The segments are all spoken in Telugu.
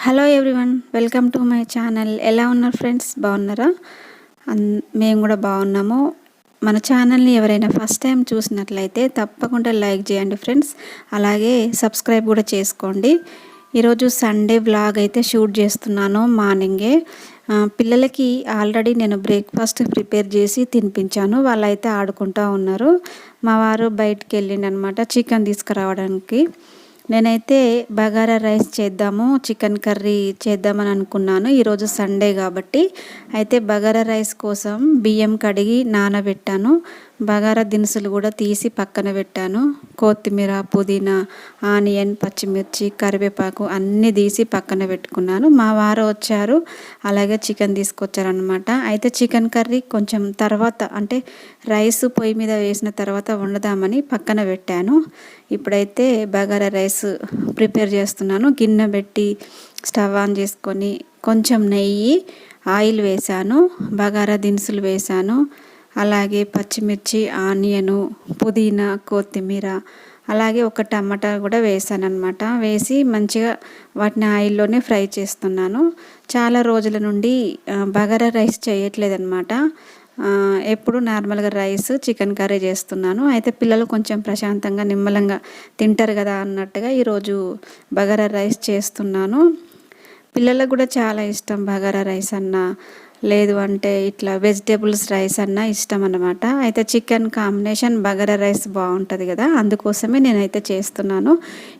Hello everyone, welcome to my channel. ఎలా ఉన్నారు ఫ్రెండ్స్? బాగున్నారా? మేము కూడా బాగున్నాము. మన ఛానల్ని ఎవరైనా ఫస్ట్ టైం చూసినట్లయితే తప్పకుండా లైక్ చేయండి ఫ్రెండ్స్, అలాగే సబ్స్క్రైబ్ కూడా చేసుకోండి. ఈరోజు సండే వ్లాగ్ అయితే షూట్ చేస్తున్నాను మార్నింగే. పిల్లలకి ఆల్రెడీ నేను బ్రేక్ఫాస్ట్ ప్రిపేర్ చేసి తినిపించాను. వాళ్ళైతే ఆడుకుంటూ ఉన్నారు. మా వారు బయటికి వెళ్ళిండనమాట చికెన్ తీసుకురావడానికి. నేనైతే బగారా రైస్ చేద్దాము, చికెన్ కర్రీ చేద్దామని అనుకున్నాను. ఈరోజు సండే కాబట్టి అయితే బగారా రైస్ కోసం బియ్యం కడిగి నానబెట్టాను. బగారా దినుసులు కూడా తీసి పక్కన పెట్టాను. కొత్తిమీర, పుదీనా, ఆనియన్, పచ్చిమిర్చి, కరివేపాకు అన్నీ తీసి పక్కన పెట్టుకున్నాను. మా వారు వచ్చారు, అలాగే చికెన్ తీసుకొచ్చారనమాట. అయితే చికెన్ కర్రీ కొంచెం తర్వాత అంటే రైస్ పొయ్యి మీద వేసిన తర్వాత వండుదామని పక్కన పెట్టాను. ఇప్పుడైతే బగారా రైస్ ప్రిపేర్ చేస్తున్నాను. గిన్నె పెట్టి స్టవ్ ఆన్ చేసుకొని కొంచెం నెయ్యి, ఆయిల్ వేసాను, బగారా దినుసులు వేసాను, అలాగే పచ్చిమిర్చి, ఆనియను, పుదీనా, కొత్తిమీర, అలాగే ఒక టమాటా కూడా వేసాను అనమాట. వేసి మంచిగా వాటిని ఆయిల్లోనే ఫ్రై చేస్తున్నాను. చాలా రోజుల నుండి బగారా రైస్ చేయట్లేదన్నమాట. ఎప్పుడు నార్మల్గా రైస్, చికెన్ కర్రీ చేస్తున్నాను. అయితే పిల్లలు కొంచెం ప్రశాంతంగా నిమ్మలంగా తింటారు కదా అన్నట్టుగా ఈరోజు బగారా రైస్ చేస్తున్నాను. పిల్లలకు కూడా చాలా ఇష్టం బగారా రైస్ అన్న, లేదు అంటే ఇట్లా వెజిటేబుల్స్ రైస్ అన్న ఇష్టం అన్నమాట. అయితే చికెన్ కాంబినేషన్ బగారా రైస్ బాగుంటుంది కదా, అందుకోసమే నేనైతే చేస్తున్నాను.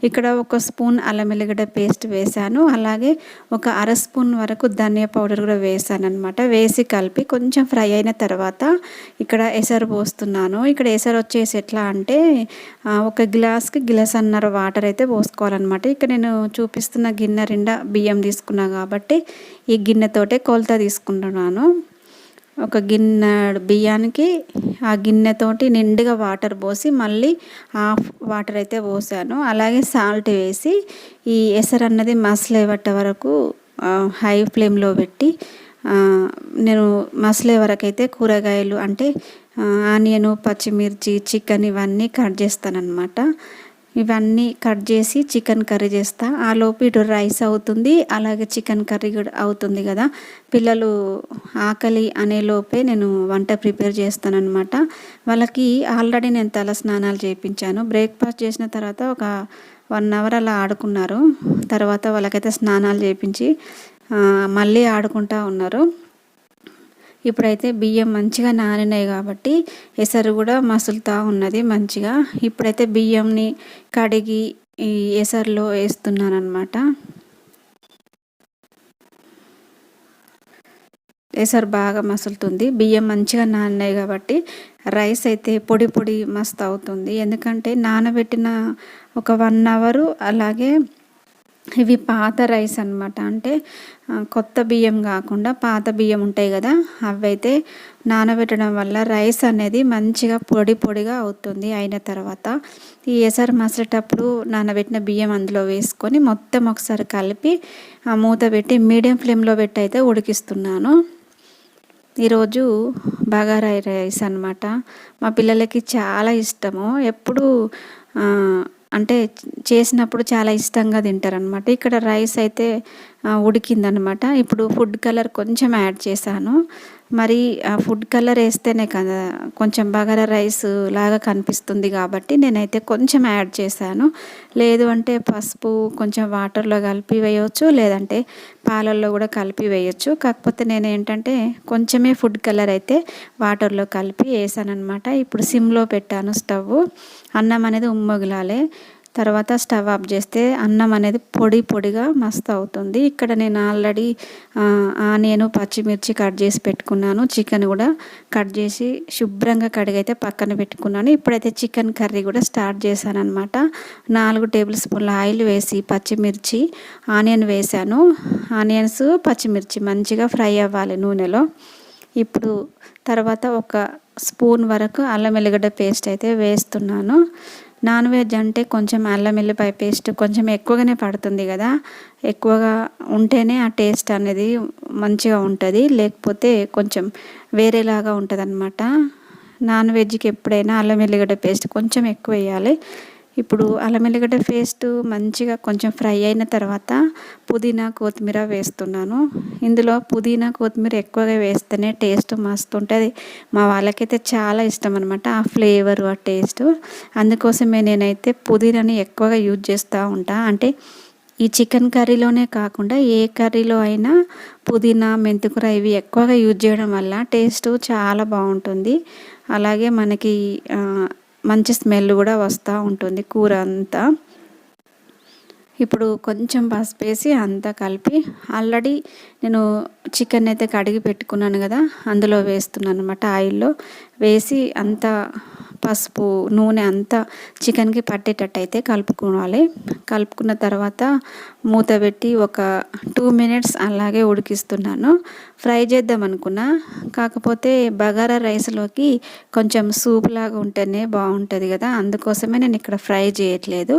ఇక్కడ ఒక స్పూన్ అల్లం వెల్లిగడ్డ పేస్ట్ వేసాను, అలాగే ఒక అర స్పూన్ వరకు ధనియా పౌడర్ కూడా వేసాను అనమాట. వేసి కలిపి కొంచెం ఫ్రై అయిన తర్వాత ఇక్కడ ఎసరు పోస్తున్నాను. ఇక్కడ ఎసరు వచ్చేసి ఎట్లా అంటే ఒక గ్లాస్కి గిలాసన్నర వాటర్ అయితే పోసుకోవాలన్నమాట. ఇక్కడ నేను చూపిస్తున్న గిన్నె నిండా బియ్యం తీసుకున్నా కాబట్టి ఈ గిన్నెతోటే కొలత తీసుకుంటున్నాను. ఒక గిన్నె బియ్యానికి ఆ గిన్నెతోటి నిండుగా వాటర్ పోసి మళ్ళీ హాఫ్ వాటర్ అయితే పోసాను. అలాగే సాల్ట్ వేసి ఈ ఎసరు అన్నది మసలే పట్టే వరకు హై ఫ్లేమ్లో పెట్టి నేను మసలే వరకు అయితే కూరగాయలు అంటే ఆనియను, పచ్చిమిర్చి, చికెన్ ఇవన్నీ కట్ చేస్తానన్నమాట. ఇవన్నీ కట్ చేసి చికెన్ కర్రీ చేస్తా. ఆ లోపు ఇటు రైస్ అవుతుంది, అలాగే చికెన్ కర్రీ కూడా అవుతుంది కదా. పిల్లలు ఆకలి అనే లోపే నేను వంట ప్రిపేర్ చేస్తానన్నమాట. వాళ్ళకి ఆల్రెడీ నేను తల స్నానాలు చేయించాను. బ్రేక్ఫాస్ట్ చేసిన తర్వాత ఒక 1 అవర్ అలా ఆడుకున్నారు. తర్వాత వాళ్ళకైతే స్నానాలు చేయించి మళ్ళీ ఆడుకుంటూ ఉన్నారు. ఇప్పుడైతే బియ్యం మంచిగా నానినాయి కాబట్టి ఎసరు కూడా మసులుతూ ఉన్నది మంచిగా. ఇప్పుడైతే బియ్యంని కడిగి ఈ ఎసరులో వేస్తున్నాను అనమాట. ఎసరు బాగా మసులుతుంది, బియ్యం మంచిగా నానినాయి కాబట్టి రైస్ అయితే పొడి పొడి మస్తు అవుతుంది. ఎందుకంటే నానబెట్టిన ఒక 1 అవరు, అలాగే ఇవి పాత రైస్ అనమాట. అంటే కొత్త బియ్యం కాకుండా పాత బియ్యం ఉంటాయి కదా, అవైతే నానబెట్టడం వల్ల రైస్ అనేది మంచిగా పొడి పొడిగా అవుతుంది. అయిన తర్వాత ఈ ఎసరు మసలేటప్పుడు నానబెట్టిన బియ్యం అందులో వేసుకొని మొత్తం ఒకసారి కలిపి మూత పెట్టి మీడియం ఫ్లేమ్లో పెట్టి అయితే ఉడికిస్తున్నాను. ఈరోజు బగారా రైస్ అనమాట. మా పిల్లలకి చాలా ఇష్టము. ఎప్పుడు అంటే చేసినప్పుడు చాలా ఇష్టంగా తింటారనమాట. ఇక్కడ రైస్ అయితే ఉడికిందనమాట. ఇప్పుడు ఫుడ్ కలర్ కొంచెం యాడ్ చేశాను. మరి ఫుడ్ కలర్ వేస్తేనే కదా కొంచెం బగారా రైస్ లాగా కనిపిస్తుంది కాబట్టి నేనైతే కొంచెం యాడ్ చేశాను. లేదు అంటే పసుపు కొంచెం వాటర్లో కలిపి వేయవచ్చు, లేదంటే పాలల్లో కూడా కలిపి వేయచ్చు. కాకపోతే నేను ఏంటంటే కొంచెమే ఫుడ్ కలర్ అయితే వాటర్లో కలిపి వేసాను అనమాట. ఇప్పుడు సిమ్లో పెట్టాను స్టవ్. అన్నం అనేది ఉమ్మగిలాలి. తర్వాత స్టవ్ ఆఫ్ చేస్తే అన్నం అనేది పొడి పొడిగా మస్తు అవుతుంది. ఇక్కడ నేను ఆల్రెడీ ఆనియన్, పచ్చిమిర్చి కట్ చేసి పెట్టుకున్నాను. చికెన్ కూడా కట్ చేసి శుభ్రంగా కడిగైతే పక్కన పెట్టుకున్నాను. ఇప్పుడైతే చికెన్ కర్రీ కూడా స్టార్ట్ చేశాను అనమాట. 4 టేబుల్ స్పూన్ల ఆయిల్ వేసి పచ్చిమిర్చి, ఆనియన్ వేసాను. ఆనియన్స్, పచ్చిమిర్చి మంచిగా ఫ్రై అవ్వాలి నూనెలో. ఇప్పుడు తర్వాత ఒక స్పూన్ వరకు అల్లం వెల్లిగడ్డ పేస్ట్ అయితే వేస్తున్నాను. నాన్ వెజ్ అంటే కొంచెం అల్లం వెల్లిపాయ పేస్ట్ కొంచెం ఎక్కువగానే పడుతుంది కదా, ఎక్కువగా ఉంటేనే ఆ టేస్ట్ అనేది మంచిగా ఉంటుంది, లేకపోతే కొంచెం వేరేలాగా ఉంటుంది అనమాట. నాన్ వెజ్కి ఎప్పుడైనా అల్లం వెల్లిగడ్డ పేస్ట్ కొంచెం ఎక్కువ వేయాలి. ఇప్పుడు అల్లం ఎల్లిగడ్డ పేస్ట్ మంచిగా కొంచెం ఫ్రై అయిన తర్వాత పుదీనా కొత్తిమీర వేస్తున్నాను. ఇందులో పుదీనా కొత్తిమీర ఎక్కువగా వేస్తేనే టేస్ట్ మస్తు ఉంటుంది. మా వాళ్ళకైతే చాలా ఇష్టం అనమాట ఆ ఫ్లేవర్, ఆ టేస్ట్. అందుకోసమే నేనైతే పుదీనాని ఎక్కువగా యూజ్ చేస్తూ ఉంటా. అంటే ఈ చికెన్ కర్రీలోనే కాకుండా ఏ కర్రీలో అయినా పుదీనా, మెంతికూర ఇవి ఎక్కువగా యూజ్ చేయడం వల్ల టేస్ట్ చాలా బాగుంటుంది. అలాగే మనకి మంచి స్మెల్ కూడా వస్తూ ఉంటుంది కూర అంతా. ఇప్పుడు కొంచెం పసుపు వేసి అంతా కలిపి ఆల్రెడీ నేను చికెన్ అయితే కడిగి పెట్టుకున్నాను కదా, అందులో వేస్తున్నాను అనమాట. ఆయిల్లో వేసి అంతా పసుపు, నూనె అంతా చికెన్కి పట్టేటట్టు అయితే కలుపుకోవాలి. కలుపుకున్న తర్వాత మూత పెట్టి ఒక 2 మినిట్స్ అలాగే ఉడికిస్తున్నాను. ఫ్రై చేద్దాం అనుకున్నా, కాకపోతే బగారా రైస్లోకి కొంచెం సూప్ లాగా ఉంటేనే బాగుంటుంది కదా, అందుకోసమే నేను ఇక్కడ ఫ్రై చేయట్లేదు,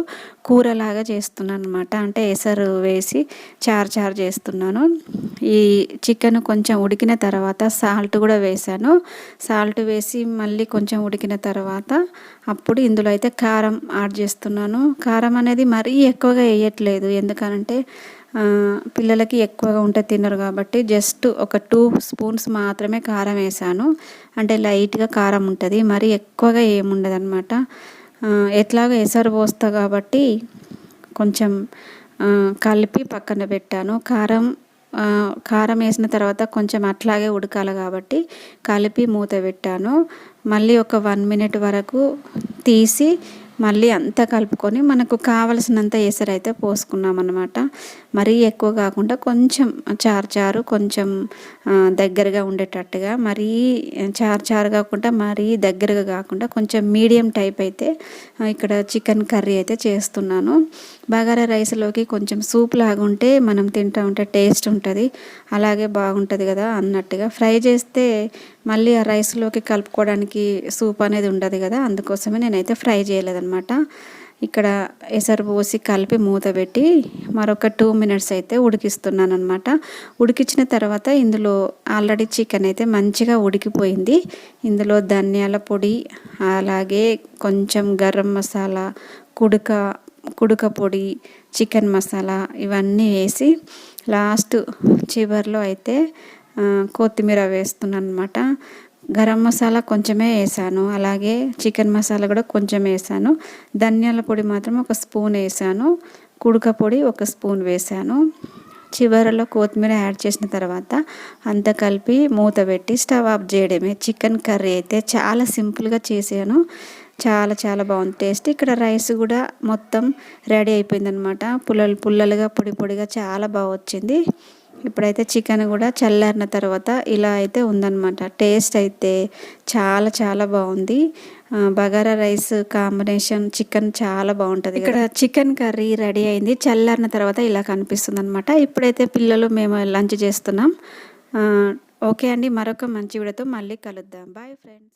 కూరలాగా చేస్తున్నాను అనమాట. అంటే ఎసరు వేసి చారు చేస్తున్నాను. ఈ చికెన్ కొంచెం ఉడికిన తర్వాత సాల్ట్ కూడా వేసాను. సాల్ట్ వేసి మళ్ళీ కొంచెం ఉడికిన తర్వాత అప్పుడు ఇందులో అయితే కారం యాడ్ చేస్తున్నాను. కారం అనేది మరీ ఎక్కువగా వేయట్లేదు, ఎందుకనంటే పిల్లలకి ఎక్కువగా ఉంటే తినరు కాబట్టి జస్ట్ ఒక 2 స్పూన్స్ మాత్రమే కారం వేసాను. అంటే లైట్గా కారం ఉంటుంది, మరీ ఎక్కువగా ఏముండదు అనమాట. ఎట్లాగో ఎసరు పోస్తా కాబట్టి కొంచెం కలిపి పక్కన పెట్టాను. కారం వేసిన తర్వాత కొంచెం అట్లాగే ఉడకాలి కాబట్టి కలిపి మూత పెట్టాను. మళ్ళీ ఒక 1 మినిట్ వరకు తీసి మళ్ళీ అంతా కలుపుకొని మనకు కావలసినంత ఎసరు అయితే పోసుకున్నాం అన్నమాట. మరీ ఎక్కువ కాకుండా కొంచెం చారు కొంచెం దగ్గరగా ఉండేటట్టుగా, మరీ చారు కాకుండా మరీ దగ్గరగా కాకుండా కొంచెం మీడియం టైప్ అయితే ఇక్కడ చికెన్ కర్రీ అయితే చేస్తున్నాను. బగారా రైస్లోకి కొంచెం సూప్ లాగా ఉంటే మనం తింటూ ఉంటే టేస్ట్ ఉంటుంది, అలాగే బాగుంటుంది కదా అన్నట్టుగా. ఫ్రై చేస్తే మళ్ళీ ఆ రైస్లోకి కలుపుకోవడానికి సూప్ అనేది ఉండదు కదా, అందుకోసమే నేనైతే ఫ్రై చేయలేదన్నమాట. ఇక్కడ ఎసరు పోసి కలిపి మూత పెట్టి మరొక 2 మినిట్స్ అయితే ఉడికిస్తున్నాను అనమాట. ఉడికించిన తర్వాత ఇందులో ఆల్రెడీ చికెన్ అయితే మంచిగా ఉడికిపోయింది. ఇందులో ధనియాల పొడి, అలాగే కొంచెం గరం మసాలా, కుడుక పొడి, చికెన్ మసాలా ఇవన్నీ వేసి లాస్ట్ చివర్లో అయితే కొత్తిమీర వేస్తున్నాను అనమాట. గరం మసాలా కొంచెమే వేసాను, అలాగే చికెన్ మసాలా కూడా కొంచెం వేసాను. ధనియాల పొడి మాత్రం 1 స్పూన్ వేసాను, కుడుక పొడి 1 స్పూన్ వేసాను. చివరిలో కొత్తిమీర యాడ్ చేసిన తర్వాత అంతా కలిపి మూత పెట్టి స్టవ్ ఆఫ్ చేయడమే. చికెన్ కర్రీ అయితే చాలా సింపుల్గా చేసాను, చాలా బాగుంది టేస్ట్. ఇక్కడ రైస్ కూడా మొత్తం రెడీ అయిపోయిందనమాట. పుల్లలుగా పొడిగా చాలా బాగా వచ్చింది. ఇప్పుడైతే చికెన్ కూడా చల్లారిన తర్వాత ఇలా అయితే ఉందన్నమాట. టేస్ట్ అయితే చాలా బాగుంది. బగారా రైస్ కాంబినేషన్ చికెన్ చాలా బాగుంటుంది. ఇక్కడ చికెన్ కర్రీ రెడీ అయింది, చల్లారిన తర్వాత ఇలా కనిపిస్తుంది అనమాట. ఇప్పుడైతే పిల్లలు మేము లంచ్ చేస్తున్నాం. ఓకే అండి, మరొక మంచి వీడియోతో మళ్ళీ కలుద్దాం. Bye friends.